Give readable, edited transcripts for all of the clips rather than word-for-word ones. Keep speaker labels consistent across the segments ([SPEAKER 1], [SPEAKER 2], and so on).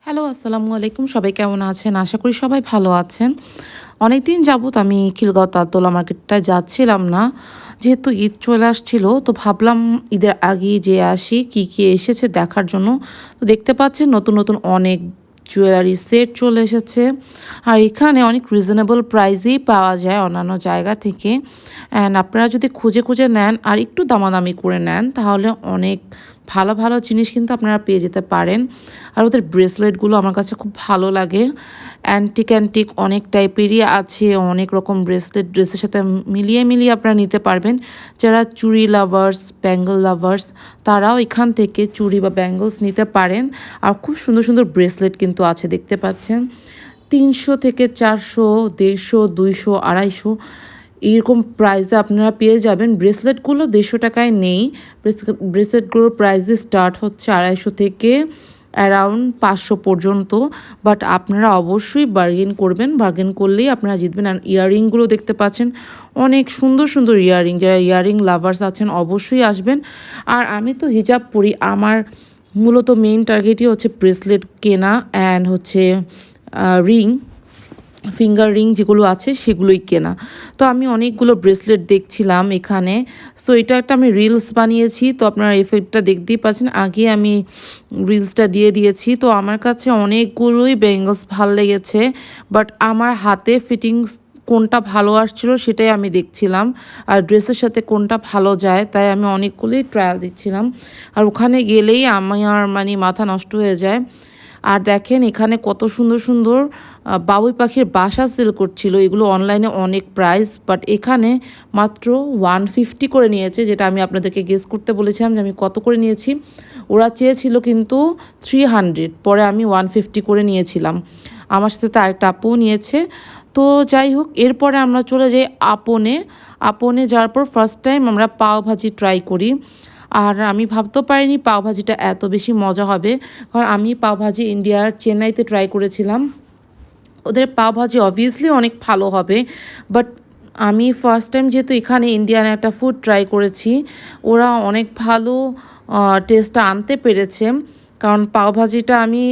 [SPEAKER 1] Hello, আসসালামু আলাইকুম। সবাই কেমন আছেন? আশা করি সবাই ভালো আছেন। অনেকদিন যাবৎ আমি খিলগাঁও তালতলা মার্কেটটায় যাচ্ছিলাম না। যেহেতু ঈদ চলে আসছিল, তো ভাবলাম ঈদের আগেই যেয়ে আসি, কি, কি এসেছে দেখার জন্য। তো দেখতে পাচ্ছেন নতুন, নতুন অনেক জুয়েলারি সেট চলে এসেছে। আর এখানে অনেক রিজনেবল প্রাইসেই পাওয়া যায় অন্যান্য জায়গা থেকে। অ্যান্ড আপনারা যদি খুঁজে, খুঁজে নেন আর একটু দামাদামি করে নেন, তাহলে অনেক ভালো, ভালো জিনিস কিন্তু আপনারা পেয়ে যেতে পারেন। আর ওদের ব্রেসলেটগুলো আমার কাছে খুব ভালো লাগে। অ্যান্টিক, অ্যান্টিক অনেক টাইপেরই আছে। অনেক রকম ব্রেসলেট ড্রেসের সাথে মিলিয়ে, মিলিয়ে আপনারা নিতে পারবেন। যারা চুড়ি লাভার্স, ব্যাঙ্গল লাভার্স তারাও এখান থেকে চুড়ি বা ব্যাঙ্গলস নিতে পারেন। আর খুব সুন্দর, সুন্দর ব্রেসলেট কিন্তু আছে দেখতে পাচ্ছেন। ৩০০ থেকে ৪০০, ১৫০, ২০০, ২৫০ এরকম প্রাইসে আপনারা পেয়ে যাবেন। ব্রেসলেটগুলো ৳১৫০ নেই। ব্রেসলেটগুলোর প্রাইসে স্টার্ট হচ্ছে ২৫০ থেকে অ্যারাউন্ড ৫০০ পর্যন্ত। বাট আপনারা অবশ্যই বার্গেন করবেন। বার্গেন করলেই আপনারা জিতবেন। আর ইয়াররিংগুলো দেখতে পাচ্ছেন, অনেক সুন্দর, সুন্দর ইয়াররিং। যারা ইয়াররিং লাভার্স আছেন অবশ্যই আসবেন। আর আমি তো হিজাব পরি। আমার মূলত মেইন টার্গেটই হচ্ছে ব্রেসলেট কেনা অ্যান্ড হচ্ছে রিং, ফিঙ্গার রিং যেগুলো আছে সেগুলোই কেনা। তো আমি অনেকগুলো ব্রেসলেট দেখছিলাম এখানে। সো এটা একটা আমি রিলস বানিয়েছি। তো আপনারা এফেক্টটা দেখতেই পাচ্ছেন। আগে আমি রিলসটা দিয়ে দিয়েছি। তো আমার কাছে অনেকগুলোই ব্যাঙ্গলস ভাল লেগেছে। বাট আমার হাতে ফিটিংস কোনটা ভালো আসছিল সেটাই আমি দেখছিলাম। আর ড্রেসের সাথে কোনটা ভালো যায় তাই আমি অনেকগুলোই ট্রায়াল দিচ্ছিলাম। আর ওখানে গেলেই আমার মানে মাথা নষ্ট হয়ে যায়। আর দেখেন এখানে কত সুন্দর, সুন্দর বাবুই পাখির বাসা সেল করছিল। এগুলো অনলাইনে অনেক প্রাইস, বাট এখানে মাত্র 150 করে নিয়েছে, যেটা আমি আপনাদেরকে গেস করতে বলেছিলাম যে আমি কত করে নিয়েছি। ওরা চেয়েছিল কিন্তু 300, পরে আমি 150 করে নিয়েছিলাম। আমার সাথে তো আরেকটা আপুও নিয়েছে। তো যাই হোক, এরপরে আমরা চলে যাই আপনে। আপনে যাওয়ার পর ফার্স্ট টাইম আমরা পাও ভাজি ট্রাই করি। আর আমি ভাবতেও পারিনি পাওভাজিটা এত বেশি মজা হবে। কারণ আমি পাওভাজি ইন্ডিয়ার চেন্নাইতে ট্রাই করেছিলাম। ওদের পাওভাজি অবভিয়াসলি অনেক ভালো হবে। বাট আমি ফার্স্ট টাইম যেহেতু এখানে ইন্ডিয়ান একটা ফুড ট্রাই করেছি, ওরা অনেক ভালো টেস্টটা আনতে পেরেছে। কারণ পাওভাজিটা আমি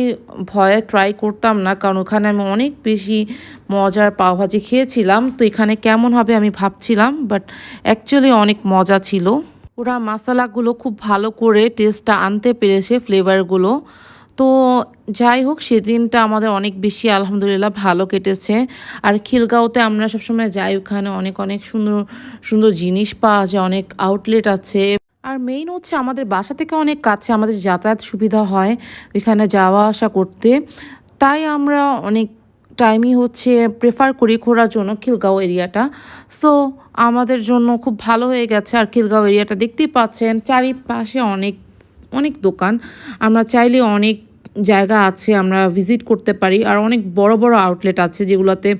[SPEAKER 1] ভয়ে ট্রাই করতাম না, কারণ ওখানে আমি অনেক বেশি মজার পাওভাজি খেয়েছিলাম। তো এখানে কেমন হবে আমি ভাবছিলাম, বাট অ্যাকচুয়ালি অনেক মজা ছিল। ওরা মাসালাগুলো খুব ভালো করে টেস্টটা আনতে পেরেছে, ফ্লেভারগুলো। তো যাই হোক, সেদিনটা আমাদের অনেক বেশি আলহামদুলিল্লাহ ভালো কেটেছে। আর খিলগাঁওতে আমরা সবসময় যাই, ওখানে অনেক অনেক সুন্দর সুন্দর জিনিস পাওয়া যায়, অনেক আউটলেট আছে। আর মেইন হচ্ছে আমাদের বাসা থেকে অনেক কাছে, আমাদের যাতায়াত সুবিধা হয় ওইখানে যাওয়া আসা করতে। তাই আমরা অনেক টাইমই হচ্ছে প্রেফার করি ঘোরার জন্য খিলগাঁও এরিয়াটা। সো আমাদের জন্য খুব ভালো হয়ে গেছে। আর খিলগাঁও এরিয়াটা দেখতেই পাচ্ছেন, চারিপাশে অনেক অনেক দোকান। আমরা চাইলে অনেক জায়গা আছে আমরা ভিজিট করতে পারি। আর অনেক বড় বড় আউটলেট আছে যেগুলোতে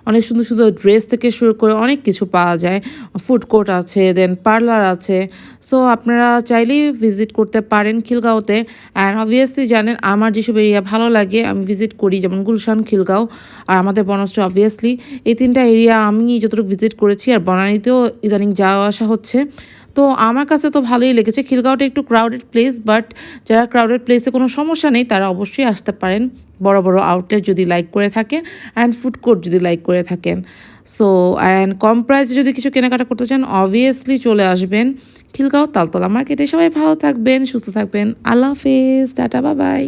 [SPEAKER 1] অনেক সুন্দর সুন্দর ড্রেস থেকে শুরু করে অনেক কিছু পাওয়া যায়। ফুড কোর্ট আছে, দেন পার্লার আছে। সো আপনারা চাইলেই ভিজিট করতে পারেন খিলগাঁওতে। অ্যান্ড অবভিয়াসলি জানেন আমার যেসব এরিয়া ভালো লাগে আমি ভিজিট করি, যেমন গুলশান, খিলগাঁও আর আমাদের বনশ্রী। অবভিয়াসলি এই তিনটা এরিয়া আমি যতটুকু ভিজিট করেছি। আর বনানীতেও ইদানিং যাওয়া আসা হচ্ছে। তো আমার কাছে তো ভালোই লেগেছে। খিলগাঁওটা একটু ক্রাউডেড প্লেস, বাট যারা ক্রাউডেড প্লেসে কোনো সমস্যা নেই তারা অবশ্যই আসতে পারেন। বড় বড় আউটলেট যদি লাইক করে থাকেন অ্যান্ড ফুড কোর্ট যদি লাইক করে থাকেন। সো অ্যান্ড কম প্রাইসে যদি কিছু কেনাকাটা করতে চান অবভিয়াসলি চলে আসবেন খিলগাঁও তালতলা মার্কেটে। সবাই ভালো থাকবেন, সুস্থ থাকবেন। আল্লাহ হাফেজ, টাটা, বাই বাই।